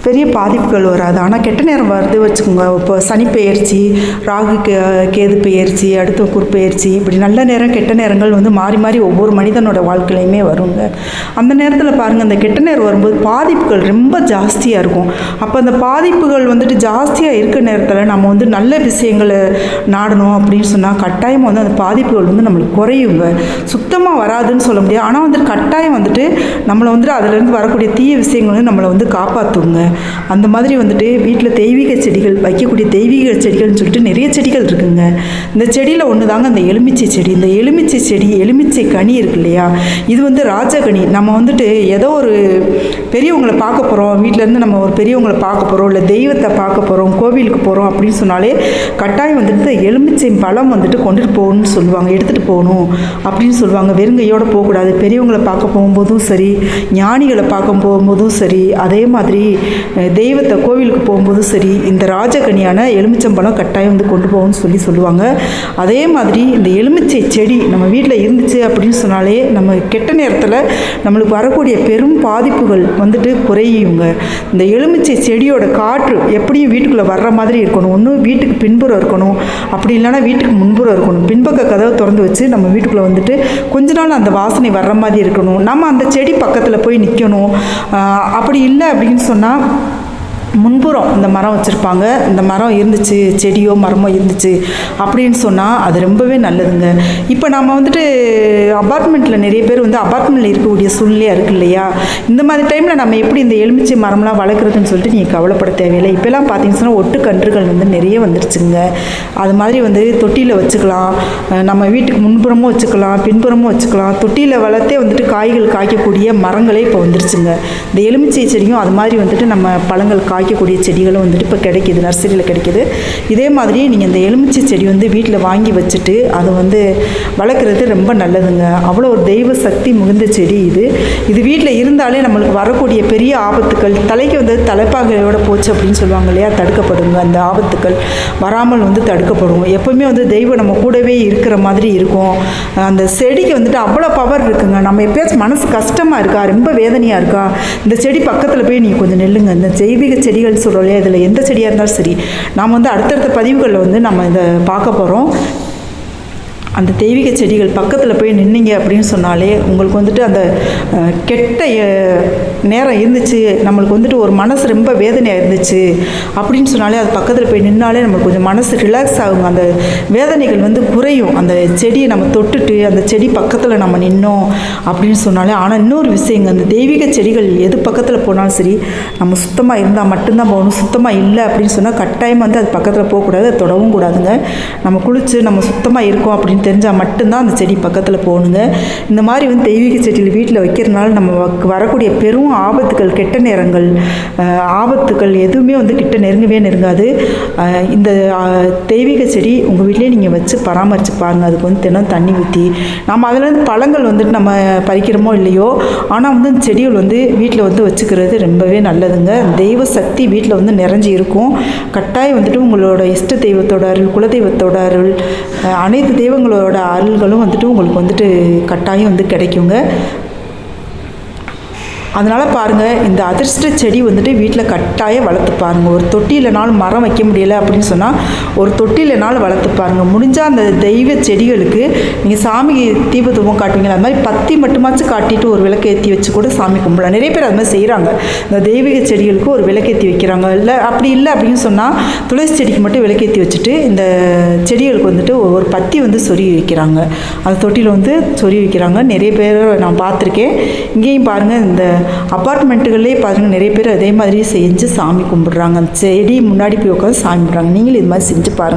பெரிய பாதிப்புகள் வராது. ஆனால் கெட்ட நேரம் வருது வச்சுக்கோங்க. இப்போ சனி பெயர்ச்சி, ராகு கேது பெயர்ச்சி, அடுத்து குருப்பெயர்ச்சி, இப்படி நல்ல நேரம் கெட்ட நேரங்கள் வந்து மாறி மாறி ஒவ்வொரு மனிதனோட வாழ்க்கையிலையுமே வருங்க. அந்த நேரத்தில் பாருங்கள், அந்த கெட்ட நேரம் வரும்போது பாதிப்புகள் ரொம்ப ஜாஸ்தியாக இருக்கும். அப்போ அந்த பாதிப்புகள் வந்துட்டு ஜாஸ்தியாக இருக்க நேரத்தில் நம்ம வந்து நல்ல விஷயங்களை நாடணும் அப்படின்னு சொன்னால் கட்டாயம் வந்து அந்த பாதிப்புகள் வந்து நம்மளுக்கு குறையுங்க. சுத்தமாக வராதுன்னு சொல்ல முடியாது, ஆனால் வந்துட்டு கட்டாயம் வந்துட்டு நம்மளை வந்துட்டு அதிலேருந்து வரக்கூடிய தீய விஷயங்கள் வந்து நம்மளை வந்து காப்பாற்றுங்க. அந்த மாதிரி வந்துட்டு வீட்டில் தெய்வீக செடிகள் வைக்கக்கூடிய தெய்வீக செடிகள்னு சொல்லிட்டு நிறைய செடிகள் இருக்குங்க. இந்த செடியில் ஒன்று தாங்க இந்த எலுமிச்சை செடி. இந்த எலுமிச்சை செடி, எலுமிச்சை கனி இருக்கு இல்லையா, இது வந்து ராஜகனி. நம்ம வந்துட்டு ஏதோ ஒரு பெரியவங்களை பார்க்க போகிறோம், வீட்டிலேருந்து நம்ம ஒரு பெரியவங்களை பார்க்க போகிறோம், இல்லை தெய்வத்தை பார்க்க போகிறோம், கோவிலுக்கு போகிறோம் அப்படின்னு சொன்னாலே கட்டாயம் வந்துட்டு எலுமிச்சை பழம் வந்துட்டு கொண்டுட்டு போகணும்னு சொல்லுவாங்க, எடுத்துகிட்டு போகணும் அப்படின்னு சொல்லுவாங்க. வெறுங்கையோடு போகக்கூடாது. பெரியவங்களை பார்க்க போகும்போதும் சரி, ஞானிகளை பார்க்க போகும்போதும் சரி, அதே மாதிரி தெய்வத்தை கோவிலுக்கு போகும்போதும் சரி, இந்த ராஜகனியான எலுமிச்சம்பழம் கட்டாயம் வந்து கொண்டு போகணும்னு சொல்லுவாங்க. அதே மாதிரி இந்த எலுமிச்சை செடி நம்ம வீட்டில் இருந்துச்சு அப்படின்னு சொன்னாலே நம்ம கெட்ட நேரத்தில் நம்மளுக்கு வரக்கூடிய பெரும் பாதிப்புகள் வந்துட்டு குறையுங்க. இந்த எலுமிச்சை செடியோட காற்று எப்படியும் வீட்டுக்குள்ளே வர்ற மாதிரி இருக்கணும். ஒன்று வீட்டுக்கு பின்புறம் இருக்கணும், அப்படி இல்லைன்னா வீட்டுக்கு முன்புறம் இருக்கணும். பின்பக்க கதவை திறந்து வச்சு நம்ம வீட்டுக்குள்ளே வந்துட்டு கொஞ்ச நாள் அந்த வாசனை வர்ற மாதிரி இருக்கணும். நம்ம அந்த செடி பக்கத்தில் போய் நிற்கணும். அப்படி இல்லை அப்படின்னு சொன்னால் முன்புறம் இந்த மரம் வச்சுருப்பாங்க, இந்த மரம் இருந்துச்சு, செடியோ மரமோ இருந்துச்சு அப்படின்னு சொன்னால் அது ரொம்பவே நல்லதுங்க. இப்போ நம்ம வந்துட்டு அபார்ட்மெண்ட்டில் நிறைய பேர் வந்து அபார்ட்மெண்ட்டில் இருக்கக்கூடிய சூழ்நிலையாக இருக்குது இல்லையா, இந்த மாதிரி டைமில் நம்ம எப்படி இந்த எலுமிச்சை மரம்லாம் வளர்க்குறதுன்னு சொல்லிட்டு நீங்கள் கவலைப்பட தேவையில்லை. இப்போலாம் பார்த்தீங்கன்னு சொன்னால் ஒட்டுக்கன்றுகள் வந்து நிறைய வந்துருச்சுங்க. அது மாதிரி வந்து தொட்டியில் வச்சுக்கலாம், நம்ம வீட்டுக்கு முன்புறமும் வச்சுக்கலாம், பின்புறமும் வச்சுக்கலாம். தொட்டியில் வளர்த்தே வந்துட்டு காய்கள் காய்க்கக்கூடிய மரங்களே இப்போ வந்துருச்சுங்க. இந்த எலுமிச்சை செடியும் அது மாதிரி வந்துட்டு நம்ம பழங்கள் காய்க்கக்கூடிய செடிகளும் வந்துட்டு இப்போ கிடைக்கிது, நர்சரியில் கிடைக்கிது. இதே மாதிரி நீங்கள் இந்த எலுமிச்சை செடி வந்து வீட்டில் வாங்கி வச்சுட்டு அதை வந்து வளர்க்குறது ரொம்ப நல்லதுங்க. அவ்வளோ ஒரு தெய்வ சக்தி மிகுந்த செடி இது. இது வீட்டில் இருந்தாலே நம்மளுக்கு வரக்கூடிய பெரிய ஆபத்துக்கள், தலைக்கு வந்து தலைப்பாகையோட போச்சு அப்படின்னு சொல்லுவாங்க இல்லையா, தடுக்கப்படுங்க. அந்த ஆபத்துக்கள் வராமல் வந்து தடுக்கப்படும். எப்போவுமே வந்து தெய்வம் நம்ம கூடவே இருக்கிற மாதிரி இருக்கும். அந்த செடிக்கு வந்துட்டு அவ்வளோ பவர் இருக்குங்க. நம்ம எப்பயாச்சும் மனசு கஷ்டமாக இருக்கா, ரொம்ப வேதனையாக இருக்கா, இந்த செடி பக்கத்தில் போய் நீங்கள் கொஞ்சம் நெல்லுங்க. இந்த தெய்வீக செடிகள் சொல்கிறோம் இல்லையா, இதில் எந்த செடியாக இருந்தாலும் சரி, நாம் வந்து அடுத்தடுத்த பதிவுகளில் வந்து நம்ம இதை பார்க்க போகிறோம். அந்த தெய்வீக செடிகள் பக்கத்தில் போய் நின்னீங்க அப்படின்னு சொன்னாலே உங்களுக்கு வந்துட்டு அந்த கெட்ட நேரம் இருந்துச்சு, நம்மளுக்கு வந்துட்டு ஒரு மனசு ரொம்ப வேதனையாக இருந்துச்சு அப்படின்னு சொன்னாலே அது பக்கத்தில் போய் நின்னாலே நம்மளுக்கு கொஞ்சம் மனசு ரிலாக்ஸ் ஆகுங்க. அந்த வேதனைகள் வந்து குறையும். அந்த செடியை நம்ம தொட்டுட்டு அந்த செடி பக்கத்தில் நம்ம நின்னோம் அப்படின்னு சொன்னாலே. ஆனால் இன்னொரு விஷயங்க, அந்த தெய்வீக செடிகள் எது பக்கத்தில் போனாலும் சரி நம்ம சுத்தமாக இருந்தால் மட்டும்தான் போகணும். சுத்தமாக இல்லை அப்படின்னு சொன்னால் கட்டாயம் வந்து அது பக்கத்தில் போகக்கூடாது, அது தொடவும் கூடாதுங்க. நம்ம குளித்து நம்ம சுத்தமாக இருக்கோம் அப்படின்னு தெரிஞ்சால் மட்டும்தான் அந்த செடி பக்கத்தில் போகணுங்க. இந்த மாதிரி வந்து தெய்வீக செடிகள் வீட்டில் வைக்கிறதுனால நம்ம வரக்கூடிய பெரும் ஆபத்துக்கள், கெட்ட நேரங்கள், ஆபத்துக்கள் எதுவுமே வந்து கிட்ட நெருங்காது. இந்த தெய்வீக செடி உங்கள் வீட்டிலே நீங்கள் வச்சு பராமரித்து பாருங்கள். அதுக்கு வந்து தினம் தண்ணி ஊற்றி நம்ம அதிலேருந்து பழங்கள் வந்துட்டு நம்ம பறிக்கிறோமோ இல்லையோ, ஆனால் வந்து அந்த செடிகள் வந்து வீட்டில் வந்து வச்சுக்கிறது ரொம்பவே நல்லதுங்க. தெய்வ சக்தி வீட்டில் வந்து நிறைஞ்சி இருக்கும். கட்டாயம் வந்துட்டு உங்களோட இஷ்ட தெய்வத்தோட அருள், குலதெய்வத்தோட அருள், அனைத்து தெய்வங்களோட அருள்களும் வந்துட்டு உங்களுக்கு வந்துட்டு கட்டாயம் வந்து கிடைக்குங்க. அதனால் பாருங்கள், இந்த அதிர்ஷ்ட செடி வந்துட்டு வீட்டில் கட்டாயம் வளர்த்து பாருங்கள். ஒரு தொட்டியிலனாலும் மரம் வைக்க முடியலை அப்படின்னு சொன்னால் ஒரு தொட்டியிலனாலும் வளர்த்து பாருங்கள். முடிஞ்சால் அந்த தெய்வ செடிகளுக்கு நீங்கள் சாமிக்கு தீபத்தூபம் காட்டுவீங்களா, அது மாதிரி பத்தி மட்டுமாச்சும் காட்டிட்டு ஒரு விளக்கேற்றி வச்சு கூட சாமி கும்பிடலாம். நிறைய பேர் அது மாதிரி செய்கிறாங்க. இந்த தெய்வீக செடிகளுக்கு ஒரு விளக்கேற்றி வைக்கிறாங்க. இல்லை அப்படி இல்லை அப்படின்னு சொன்னால் துளசி செடிக்கு மட்டும் விளக்கேற்றி வச்சுட்டு இந்த செடிகளுக்கு வந்துட்டு ஒரு பத்தி வந்து சொருகி வைக்கிறாங்க. அந்த தொட்டியில் வந்து சொருகி வைக்கிறாங்க. நிறைய பேர் நான் பார்த்துருக்கேன். இங்கேயும் பாருங்கள், இந்த அப்பார்ட்மெண்ட்டுகளே பாருங்கள் நிறைய பேர் அதே மாதிரி செஞ்சு சாமி கும்பிட்றாங்க. செடி முன்னாடி போய் உட்காந்து சாமி கும்பிட்றாங்க. நீங்களும் இது மாதிரி செஞ்சு பாருங்கள்.